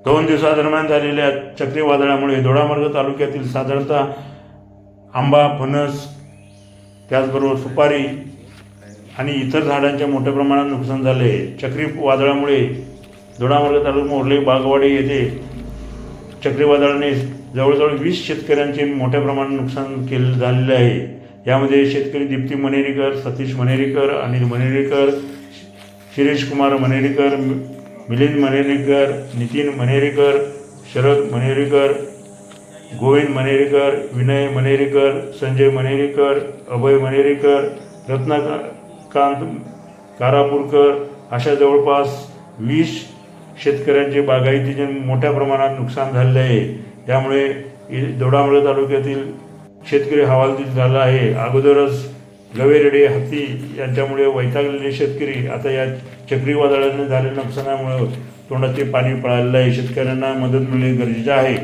2 दिवसादरम्यान झालेल्या चक्रीवादळामुळे दोडामार्ग तालुक्यातील साधारणतः आंबा, फणस, त्याचबरोबर सुपारी आणि इतर झाडांचे मोठ्या प्रमाणात नुकसान झाले. चक्रीवादळामुळे दोडामार्ग तालुका मोर्ले बागवाडी येथे चक्रीवादळाने जवळजवळ 20 शेतकऱ्यांचे मोठ्या प्रमाणात नुकसान झालेले आहे. यामध्ये शेतकरी दीप्ती मनेरीकर, सतीश मनेरीकर, अनिल मनेरीकर, शिरीष कुमार मनेरीकर, मिलिंद मनेरीकर, नितीन मनेरीकर, शरद मनेरीकर, गोविंद मनेरीकर, विनय मनेरीकर, संजय मनेरीकर, अभय मनेरीकर, रत्नाकांत कारापूरकर अशा जवळपास 20 शेतकऱ्यांचे बागायतीचे मोठ्या प्रमाणात नुकसान झालेले आहे. त्यामुळे दोडामार्ग तालुक्यातील शेतकरी हवालदिल झाला आहे. अगोदरच गवेरेडे, हत्ती यांच्यामुळे वैतागलेले शेतकरी आता या चक्रीवादळाने झालेल्या नुकसानामुळे तोंडाचे पाणी पळालेलं आहे. शेतकऱ्यांना मदत मिळणे गरजेचे आहे.